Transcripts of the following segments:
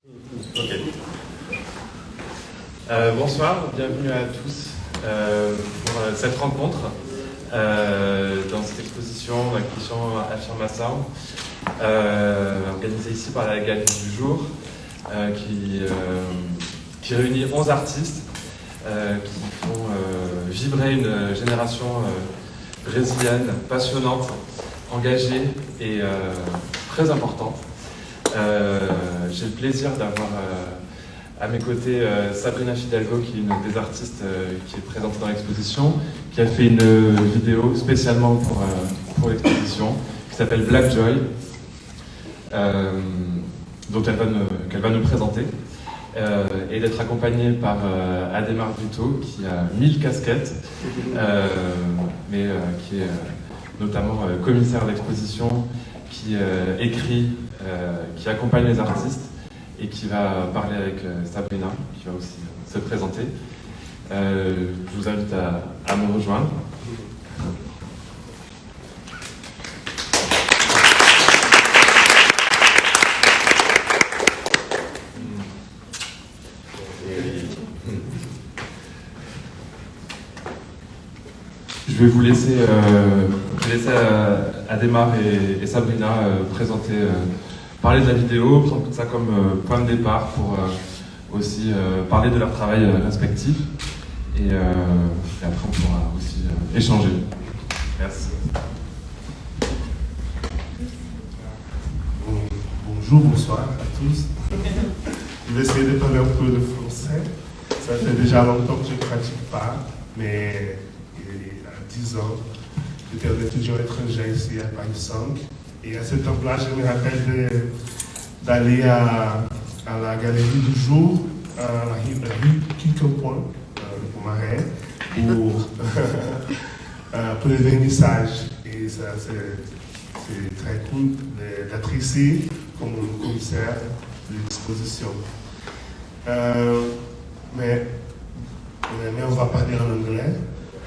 Ok. Bonsoir, bienvenue à tous pour cette rencontre dans cette exposition Afirmação, organisée ici par la Galerie du Jour, qui réunit 11 artistes qui font vibrer une génération brésilienne passionnante, engagée et très importante. J'ai le plaisir d'avoir à mes côtés Sabrina Fidalgo, qui est une des artistes qui est présente dans l'exposition, qui a fait une vidéo spécialement pour l'exposition, qui s'appelle Black Joy, dont qu'elle va nous présenter, et d'être accompagnée par Ademar Britto, qui a 1000 casquettes, mais qui est notamment commissaire d'exposition, qui écrit, qui accompagne les artistes et qui va parler avec Sabrina, qui va aussi se présenter. Je vous invite à me rejoindre. Je vais vous laisser, Ademar et Sabrina présenter, parler de la vidéo, prendre ça comme point de départ pour aussi parler de leur travail respectif. Et après, on pourra aussi échanger. Merci. Bonjour, bonsoir à tous. Je vais essayer de parler un peu de français. Ça fait déjà longtemps que je ne pratique pas, mais il y a 10 ans, j'étais un étudiant étranger ici à Paris 5. Et à ce temps-là, je me rappelle d'aller à la Galerie du Jour, à la rue qu'elle, au Marais, pour le vernissage. Et ça, c'est très cool d'être ici comme commissaire de l'exposition. Mais on va parler en anglais,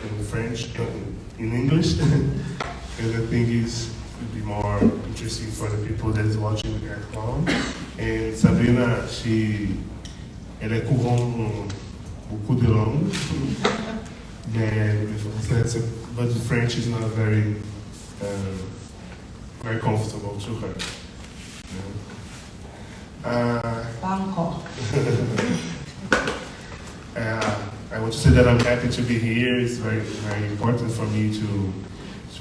in French, in English. Because I think it would be more interesting for the people that is watching at home. And Sabrina, elle est courant beaucoup de langues, but the French is not very comfortable to her. I want to say that I'm happy to be here. It's very, very important for me to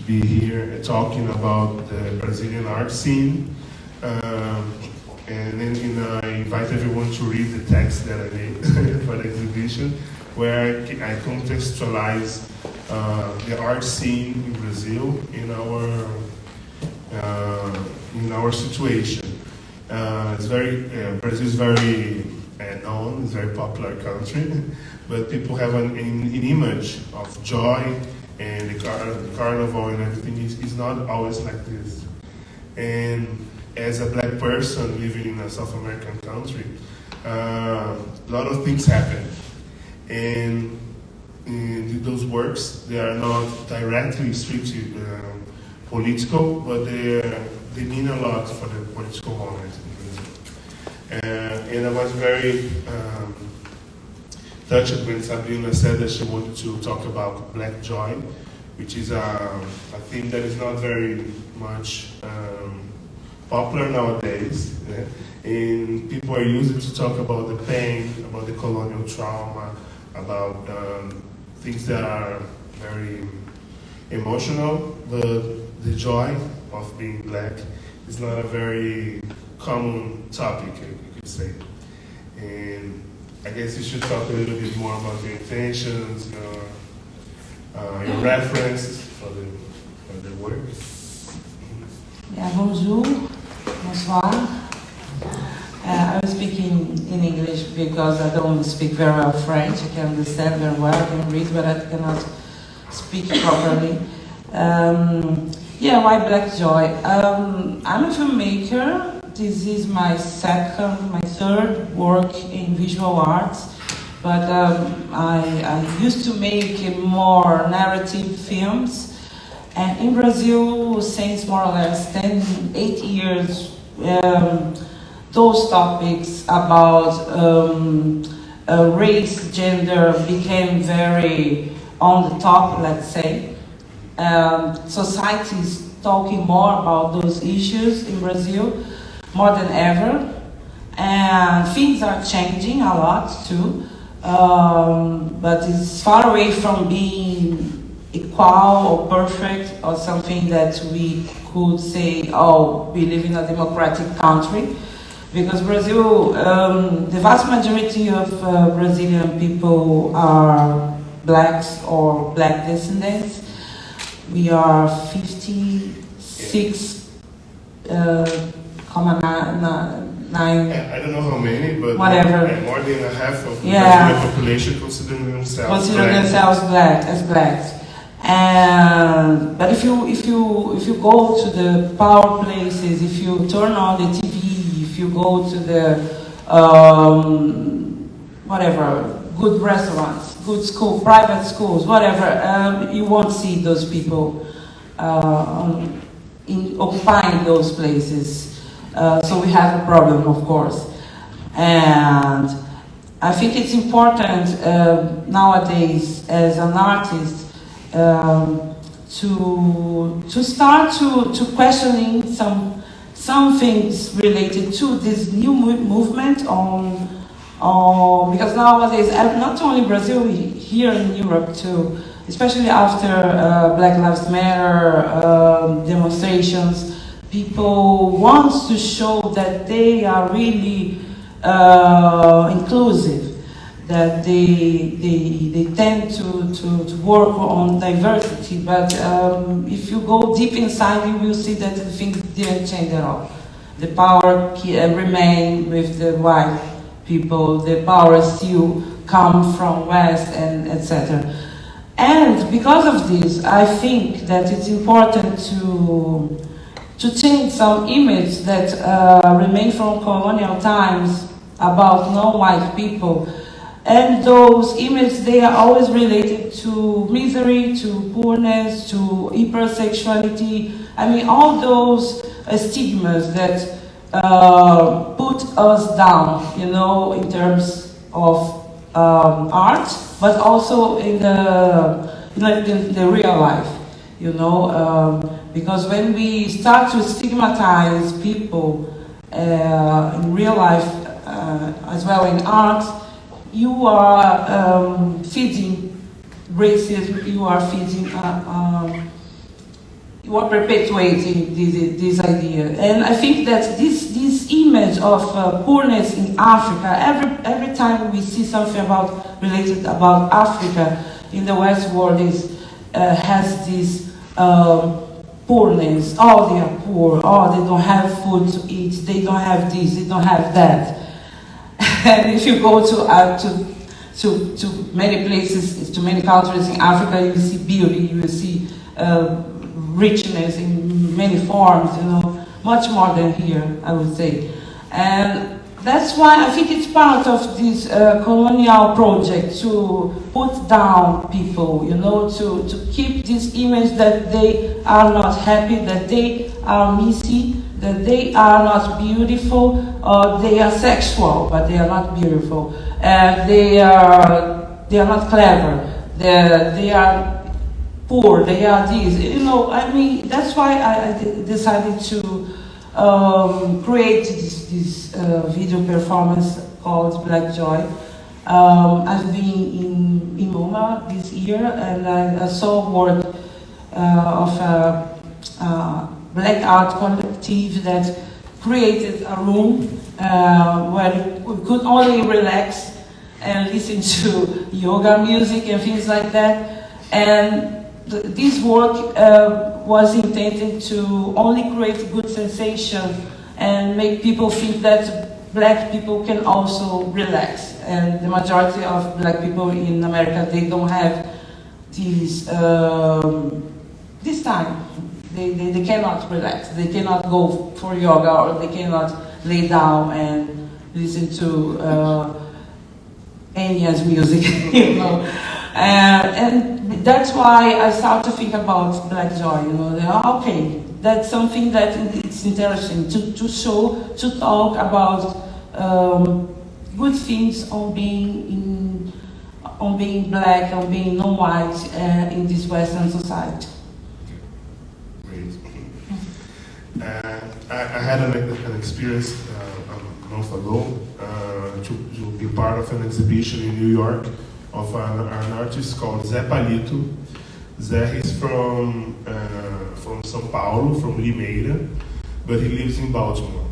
be here talking about the Brazilian art scene. And then I invite everyone to read the text that I made for the exhibition, where I contextualize the art scene in Brazil in our situation. Brazil is very known, it's a very popular country, but people have an image of joy, and the carnival and everything is not always like this. And as a black person living in a South American country, a lot of things happen. And in those works, they are not directly strictly political, but they mean a lot for the political moment in Brazil. And I was very touched when Sabrina said that she wanted to talk about black joy, which is a theme that is not very much popular nowadays. And people are using to talk about the pain, about the colonial trauma, about things that are very emotional, but the joy of being black is not a very common topic, you could say. And I guess you should talk a little bit more about your intentions, your references for the work. Yeah, bonjour, bonsoir. I will speak in English because I don't speak very well French. I can understand very well, I can read, but I cannot speak properly. Why Black Joy? I'm a filmmaker. This is my third work in visual arts, but I used to make more narrative films. And in Brazil, since more or less 8 years, those topics about race, gender became very on the top, let's say. Society is talking more about those issues in Brazil, more than ever. And things are changing a lot too, but it's far away from being equal or perfect or something that we could say, oh, we live in a democratic country. Because Brazil, the vast majority of Brazilian people are blacks or black descendants. We are 56.9. I don't know how many, but whatever. More than a half of the yeah. population consider themselves black as blacks. And but if you go to the power places, if you turn on the TV, if you go to the whatever, good restaurants, good school, private schools, whatever, you won't see those people occupying those places. So we have a problem, of course. And I think it's important nowadays as an artist to start to questioning some things related to this new movement because nowadays, not only Brazil, here in Europe too, especially after Black Lives Matter demonstrations, people want to show that they are really inclusive, that they tend to work on diversity, but if you go deep inside, you will see that things didn't change at all. The power remain with the white people, the power still come from West, and etc. And because of this, I think that it's important to change some image that remain from colonial times about non-white people. And those images, they are always related to misery, to poorness, to hypersexuality. I mean, all those stigmas that put us down, you know, in terms of art, but also in the real life, you know. Because when we start to stigmatize people in real life, as well in art, you are feeding racism, you are feeding, you are perpetuating this idea. And I think that this image of poorness in Africa, every time we see something related about Africa in the West world, has this poorness. Oh, they are poor. Oh, they don't have food to eat. They don't have this. They don't have that. And if you go to many places, to many countries in Africa, you will see beauty. You will see richness in many forms. You know, much more than here, I would say. And that's why I think it's part of this colonial project to put down people, you know, to keep this image that they are not happy, that they are messy, that they are not beautiful, or they are sexual, but they are not beautiful, and they are not clever, they are poor, they are this, you know. I mean, that's why I decided to create this video performance called Black Joy. I've been in MoMA this year, and I saw work of a black art collective that created a room where we could only relax and listen to yoga music and things like that. And this work was intended to only create good sensation and make people think that black people can also relax. And the majority of black people in America, they don't have this time. They cannot relax. They cannot go for yoga, or they cannot lay down and listen to Enya's music, you know. And that's why I started to think about Black Joy, you know. Okay, that's something that it's it's interesting to talk about good things on being black, on being non-white in this Western society. Great. I had an experience a month ago to be part of an exhibition in New York of an artist called Zé Palito. Zé is from São Paulo, from Limeira, but he lives in Baltimore.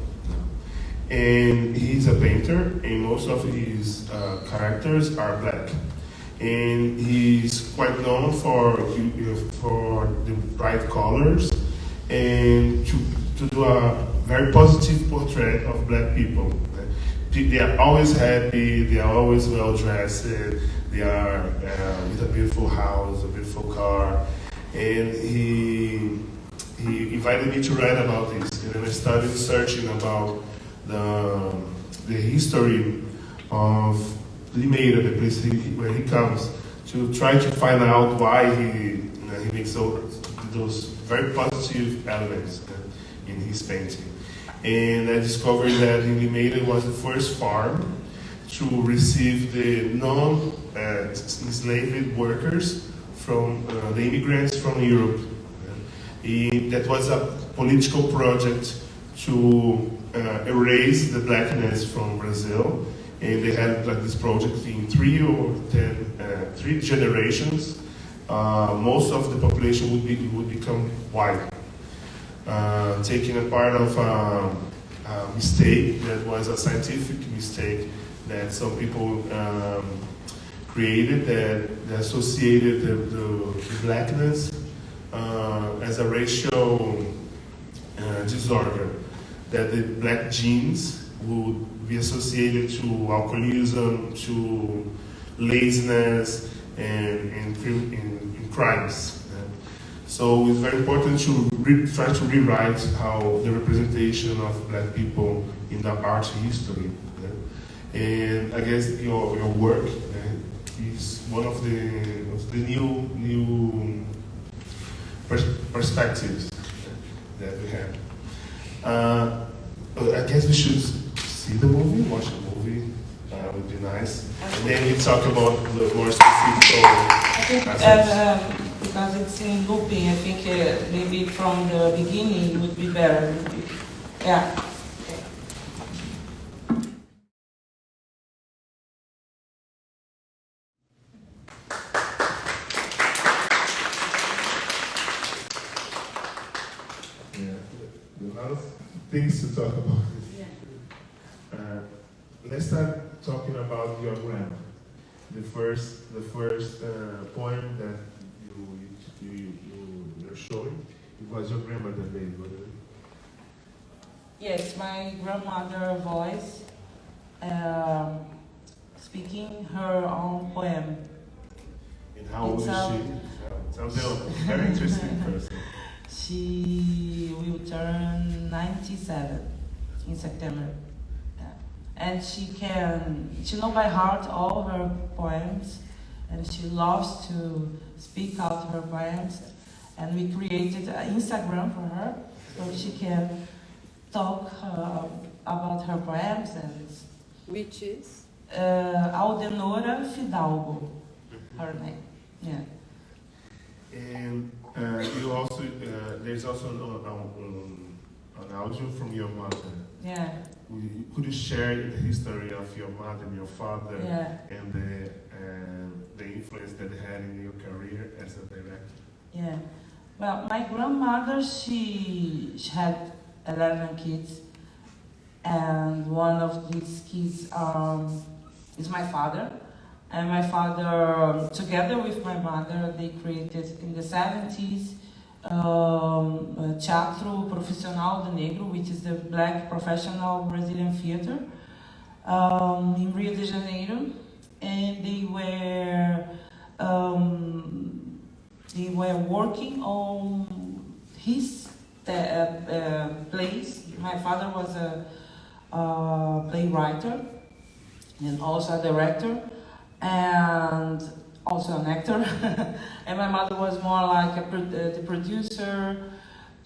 And he's a painter, and most of his characters are black. And he's quite known for the bright colors and to do a very positive portrait of black people. They are always happy, they are always well dressed, they are with a beautiful house, a beautiful car. And he invited me to write about this. And then I started searching about the history of Limeira, the place where he comes, to try to find out why he makes those very positive elements in his painting. And I discovered that in Limeira was the first farm to receive the non-enslaved workers from the immigrants from Europe. That was a political project to erase the blackness from Brazil. And they had like this project in 3 generations. Most of the population would become white, taking a part of a mistake that was a scientific mistake that some people created that associated the blackness as a racial disorder, that the black genes would be associated to alcoholism, to laziness, and crimes. So it's very important to try to rewrite how the representation of black people in the art history. And I guess your work is one of the new perspectives that we have. I guess we should see the movie, watch the movie, would be nice. And then we talk about the more specific. I think because it's in looping, I think maybe from the beginning would be better. Yeah. A lot of things to talk about. Let's start talking about your grandma. The first poem that you're showing, it was your grandmother that made it, wasn't it? Yes, my grandmother voice speaking her own poem. And how old is she? Sounds like a very interesting person. She will turn 97 in September. Yeah. And she knows by heart all her poems, and she loves to speak out her poems. And we created an Instagram for her, so she can talk about her poems. And which is? Ademar Fidalgo, her name. Yeah. And you also there's also an audio from your mother. Yeah. Could you share the history of your mother and your father, Yeah. and the influence that they had in your career as a director? Yeah. Well, my grandmother, she had 11 kids, and one of these kids is my father. And my father, together with my mother, they created in the 70s Teatro Profissional de Negro, which is the black professional Brazilian theater in Rio de Janeiro. And they were working on his plays. My father was a playwright and also a director, and also an actor. And my mother was more like the producer,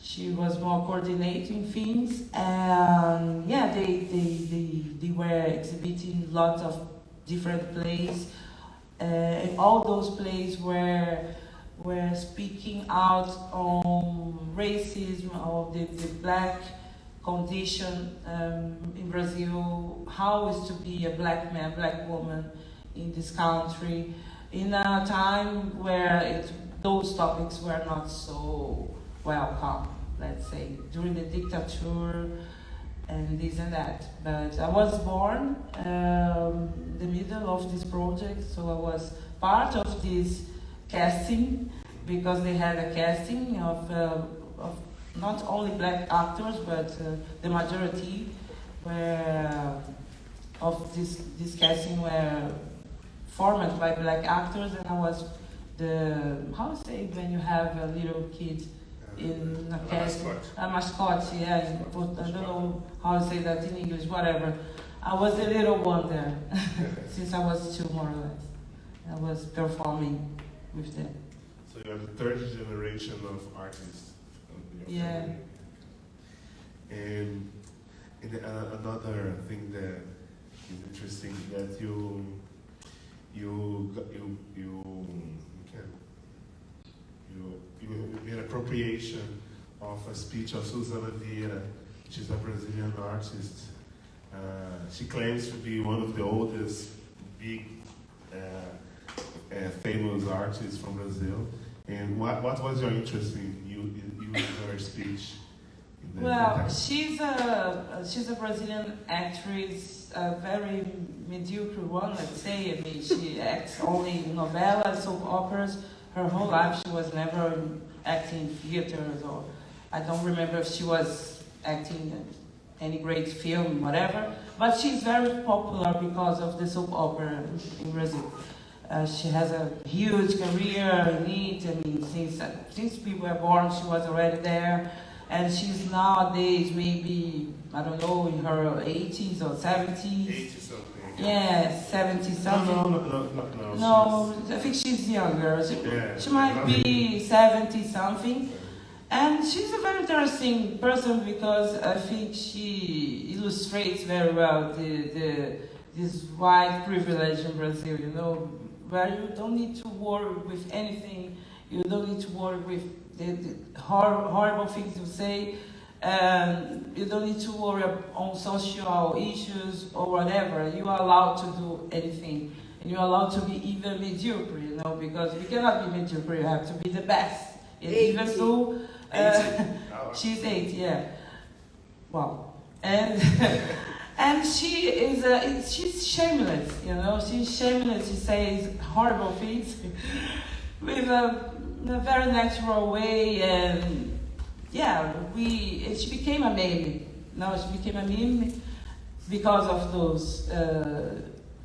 She was more coordinating things, and yeah, they were exhibiting lots of different plays. And all those plays were speaking out on racism, or the black condition in Brazil, how is to be a black man, black woman in this country, in a time where those topics were not so welcome, let's say, during the dictator and this and that. But I was born in the middle of this project, so I was part of this casting, because they had a casting of not only black actors, but the majority of this casting were formed by black actors, and I was how to say when you have a little kid in a casting, a mascot, yeah. I don't know how to say that in English, whatever. I was the little one there, since I was 2 more or less. I was performing with them. So you're the third generation of artists. Yeah. And another thing that is interesting, that you made appropriation of a speech of Susana Vieira, which is a Brazilian artist. She claims to be one of the oldest big famous artists from Brazil. And what was your interest in her speech? Well, she's a Brazilian actress, a very mediocre one, let's say. I mean, she acts only in novellas, soap operas. Her whole life she was never acting in theaters, or I don't remember if she was acting in any great film, whatever. But she's very popular because of the soap opera in Brazil. She has a huge career in it. I mean, since we were born, she was already there. And she's nowadays maybe, I don't know, in her 80s or 70s. 80-something. Yeah, 70-something. No, I think she's younger. She might be 70-something. And she's a very interesting person, because I think she illustrates very well this white privilege in Brazil, you know, where you don't need to worry with anything. You don't need to worry with the horrible things you say. You don't need to worry on social issues or whatever. You are allowed to do anything. And you're allowed to be even mediocre, you know, because you cannot be mediocre, you have to be the best. Even though she's 8, yeah. Wow. And and she's shameless, you know. She's shameless. She says horrible things with in a very natural way, and yeah, she became a meme. No, she became a meme because of those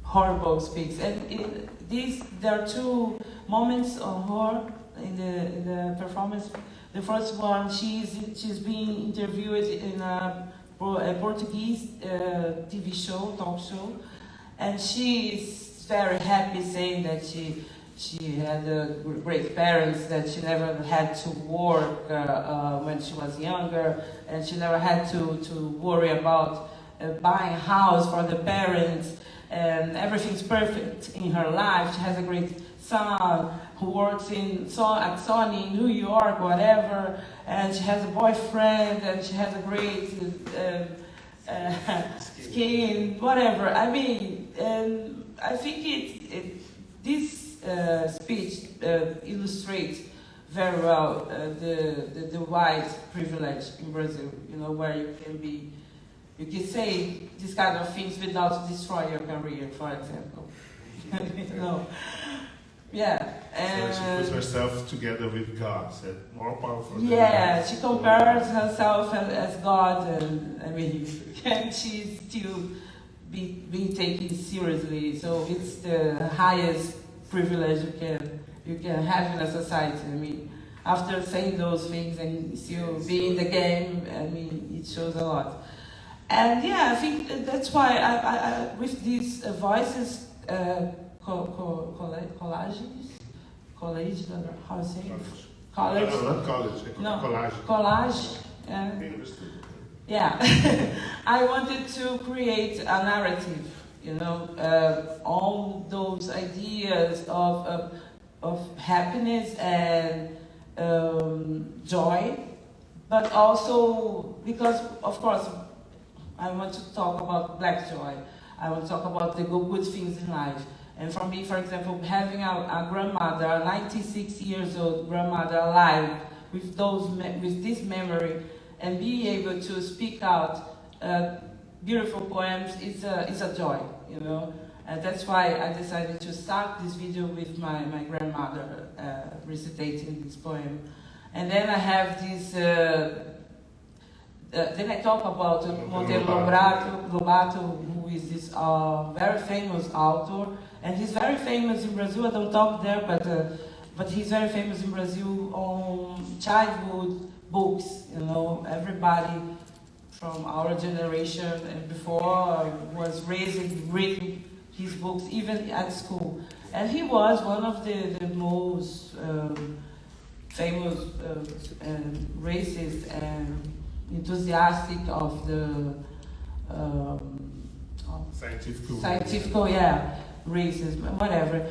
horrible speaks. And there are 2 moments of her in the performance. The first one, she's being interviewed in a Portuguese TV show, talk show, and she's very happy, saying that she had great parents, that she never had to work when she was younger, and she never had to worry about buying a house for the parents, and everything's perfect in her life. She has a great son who works at Sony in New York, whatever, and she has a boyfriend, and she has a great skin, whatever. I mean, I think this speech illustrates very well the white privilege in Brazil, you know, where you can say these kind of things without destroying your career, for example. You know. Yeah. And so she puts herself together with God, said more powerful than yeah, she compares herself as God, and I mean, can she still be taken seriously? So it's the highest privilege you can have in a society. I mean, after saying those things and still be in the game, I mean, it shows a lot. And yeah, I think that's why I with these voices, collages, how to say it? college. No, not college. No, Collage. collage. Yeah, I wanted to create a narrative, you know, all those ideas of happiness and joy, but also because, of course, I want to talk about black joy. I want to talk about the good things in life. And for me, for example, having a grandmother, a 96 years old grandmother alive with this memory, and being able to speak out beautiful poems is a joy, you know. And that's why I decided to start this video with my grandmother recitating this poem. And then I have this, then I talk about Monteiro Lobato, who is this very famous author. And he's very famous in Brazil. I don't talk there, but he's very famous in Brazil on childhood books. You know, everybody from our generation and before was raised reading his books, even at school. And he was one of the most famous racist and enthusiastic of the scientific, yeah. Racism, whatever.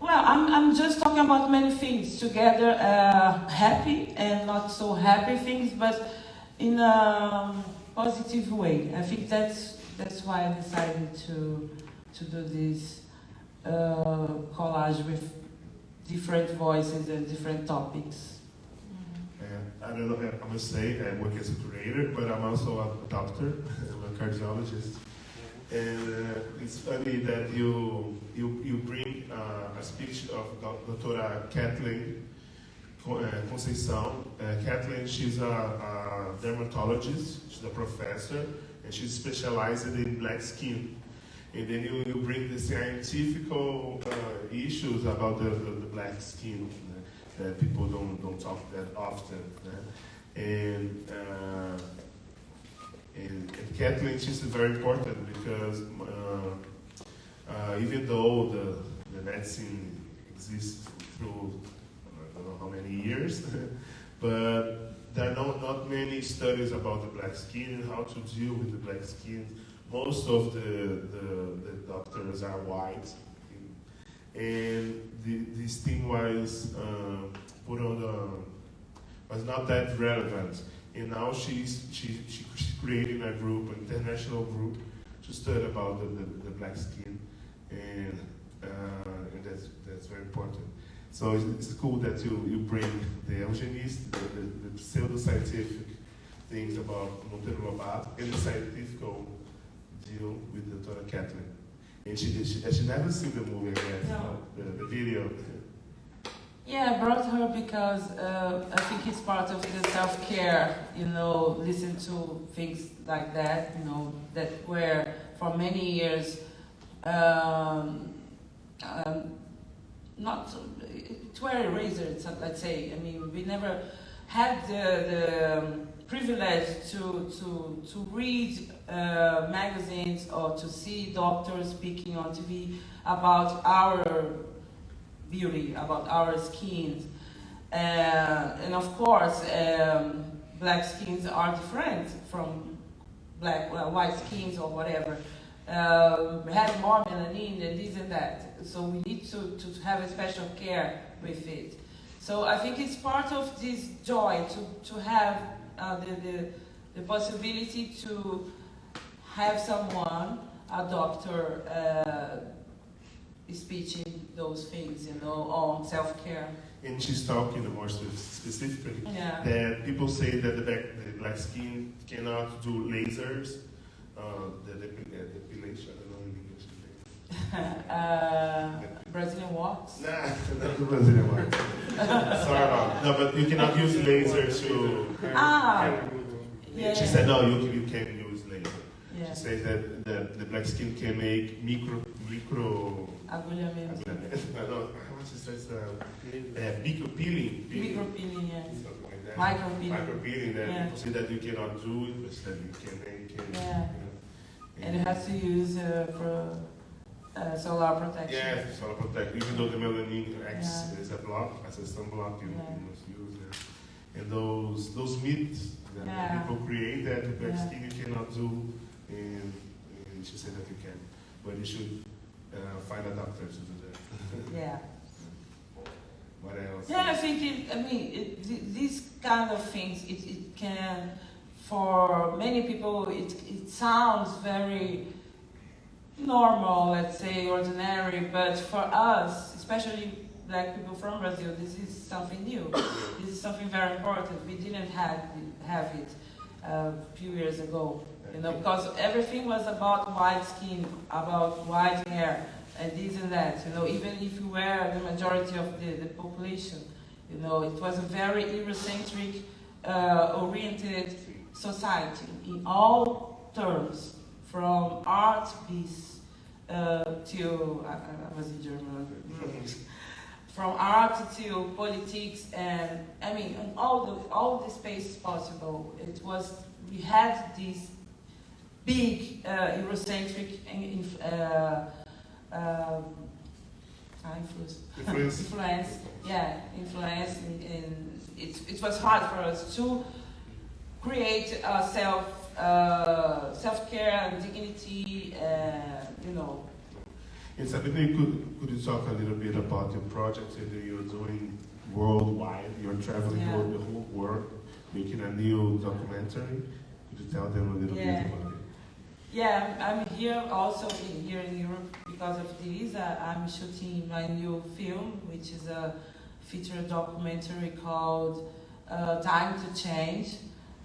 Well, I'm just talking about many things together, happy and not so happy things, but in a positive way. I think that's why I decided to do this collage with different voices and different topics. I don't know, I must say, I work as a curator, but I'm also a doctor, I'm a cardiologist. And it's funny that you bring a speech of Dr. Kathleen Conceição. Kathleen, she's a dermatologist, she's a professor, and she's specialized in black skin. And then you bring the scientific issues about the black skin that people don't talk that often. And Kathleen, she's very important because even though the medicine exists through I don't know how many years, but there are not many studies about the black skin and how to deal with the black skin. Most of the doctors are white, and this thing was put on was not that relevant. And now she's creating a group, an international group, to study about the black skin, and that's very important. So it's cool that you bring the eugenist, the pseudo-scientific things about Monteiro Lobato, and the scientific deal with Dr. Kathleen. And she never seen the movie yet, no. The video. Yeah, I brought her because I think it's part of the self-care, you know, listen to things like that, you know, that were for many years not, it were erased, let's say. I mean, we never had the privilege to read magazines or to see doctors speaking on TV about our beauty, about our skins. And of course, black skins are different from white skins or whatever. Have more melanin and this and that. So we need to have a special care with it. So I think it's part of this joy to have the possibility to have someone, a doctor, speaking those things, you know, on self-care. And she's talking more specifically yeah. that people say that the black skin cannot do lasers, the depilation, I don't know in English. Brazilian wax? Nah, not the Brazilian wax. Sorry about no, but you cannot use laser to. Yeah. She said no, you can use laser. Yeah. She says that the black skin can make micro. Agulhamento. No, what is that? Micropeeling. Micropeeling, yes. Something like that. Micropeeling. That yeah. people say that you cannot do it, but that you can make it. Yeah. And you have to use solar protection. Yes, solar protection. Even though the melanin X is a block, as a sunblock, you must use it. And those myths that people create that the black skin you cannot do, and you should say that you can, but you should find a doctor to do that. Yeah. What else? Yeah, I think these kind of things, it can, for many people, it sounds very normal, let's say, ordinary, but for us, especially black people from Brazil, this is something new. This is something very important. We didn't have it a few years ago, because everything was about white skin, about white hair, and this and that. Even if you were the majority of the population, it was a very Eurocentric oriented society in all terms, from art piece to I was in German. From art to politics, and in all the space possible. We had this big Eurocentric influence. Influence, and it was hard for us to create self-care and dignity, And Sabrina, could you talk a little bit about your project that you're doing worldwide? You're traveling the whole world, making a new documentary. Could you tell them a little bit about it? Yeah, I'm here also here in Europe because of this. I'm shooting my new film, which is a feature documentary called Time to Change.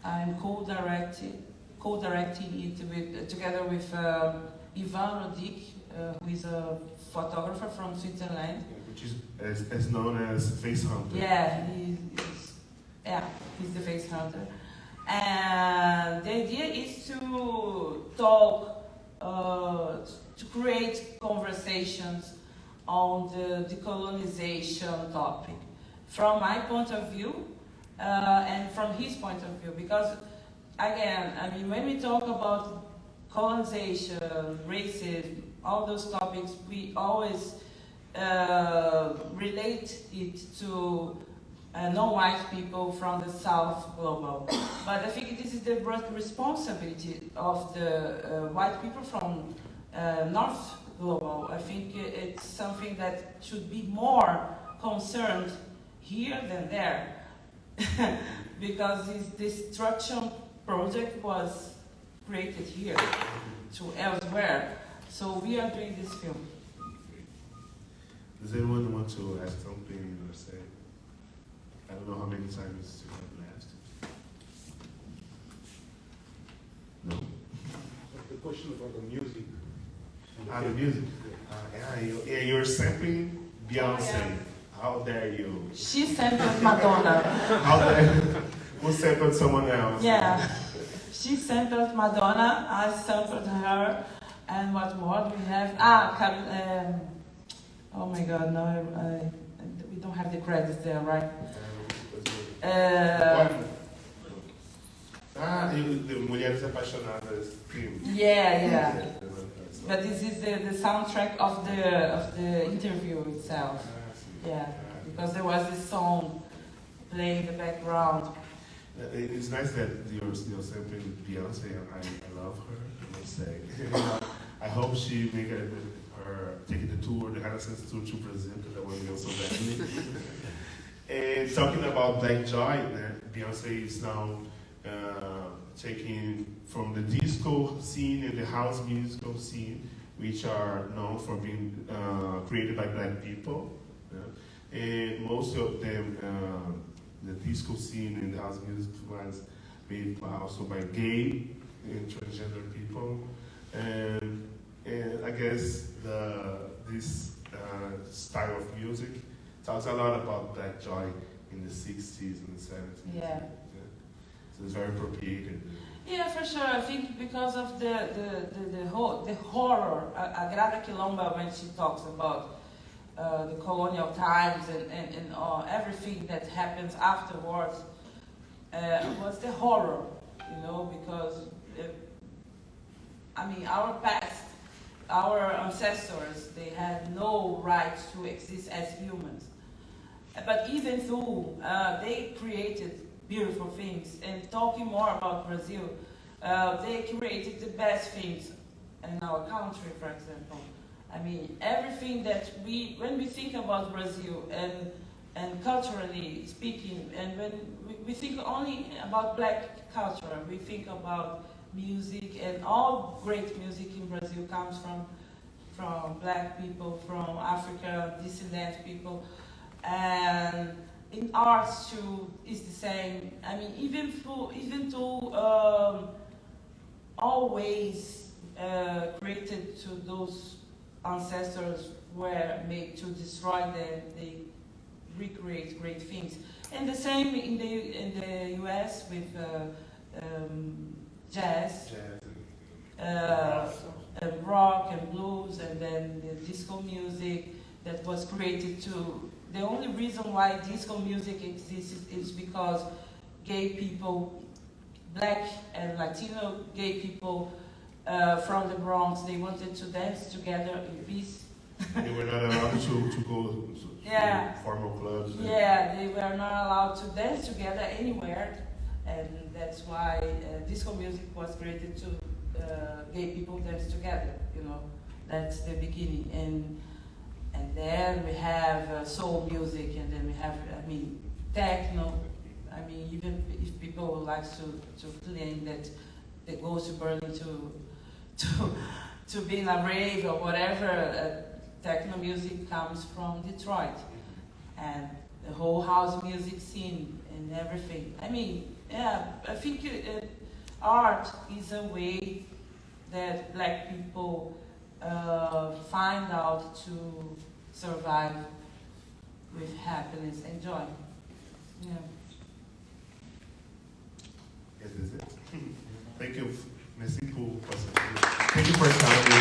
I'm co-directing it together with Ademar who is a photographer from Switzerland. Which is as known as face hunter. Yeah, he's the face hunter. And the idea is to talk, to create conversations on the decolonization topic from my point of view and from his point of view. Because, again, when we talk about colonization, racism, all those topics, we always relate it to non-white people from the South Global. But I think this is the responsibility of the white people from North Global. I think it's something that should be more concerned here than there. Because this destruction project was created here to elsewhere. So we are doing this film. Does anyone want to ask something or say? I don't know how many times you have asked. No? The question about the music. The music. You're sampling Beyonce. How dare you? She sampled Madonna. How dare you? Who sampled someone else? Yeah. She sampled Madonna, I sampled her, and what more do we have? Oh my God, no, we don't have the credits there, right? The Mulheres Apaixonadas film. Yeah. But this is the soundtrack of the interview itself. Yeah, because there was this song playing in the background. It's nice that you're sampling Beyonce. I love her, I must say. I hope she make her taking the tour, the Renaissance tour to Brazil, because I want to go so badly. And talking about Black Joy, Beyonce is now taking from the disco scene and the house musical scene, which are known for being created by black people. And most of them, the disco scene and the house music was made also by gay and transgender people. And I guess this style of music talks a lot about Black Joy in the 60s and the 70s. Yeah. So it's very appropriated. Yeah, for sure. I think because of the horror, Agrada Quilomba, when she talks about the colonial times and everything that happens afterwards, was the horror, because our past our ancestors, they had no right to exist as humans. But even though they created beautiful things, and talking more about Brazil, they created the best things in our country, for example. I mean, everything that when we think about Brazil and culturally speaking, and when we think only about black culture, we think about music, and all great music in Brazil comes from black people, from Africa descendant people, and in arts too is the same. I mean, even though always created to those ancestors were made to destroy them, they recreate great things. And the same in the US with jazz, rock and blues, and then the disco music that was created to. The only reason why disco music exists is because gay people, black and Latino gay people from the Bronx, they wanted to dance together in peace. They were not allowed to go to formal clubs. Yeah, they were not allowed to dance together anywhere, and that's why disco music was created to gay people dance together. You know, that's the beginning. And then we have soul music, and then we have, I mean, techno. I mean, even if people like to claim that they go to Berlin to be in a rave or whatever, techno music comes from Detroit, and the whole house music scene and everything. I mean, yeah, I think art is a way that black people find out to survive with happiness and joy. Yeah. Yes, that's it. Thank you. Merci pour. Thank you for coming.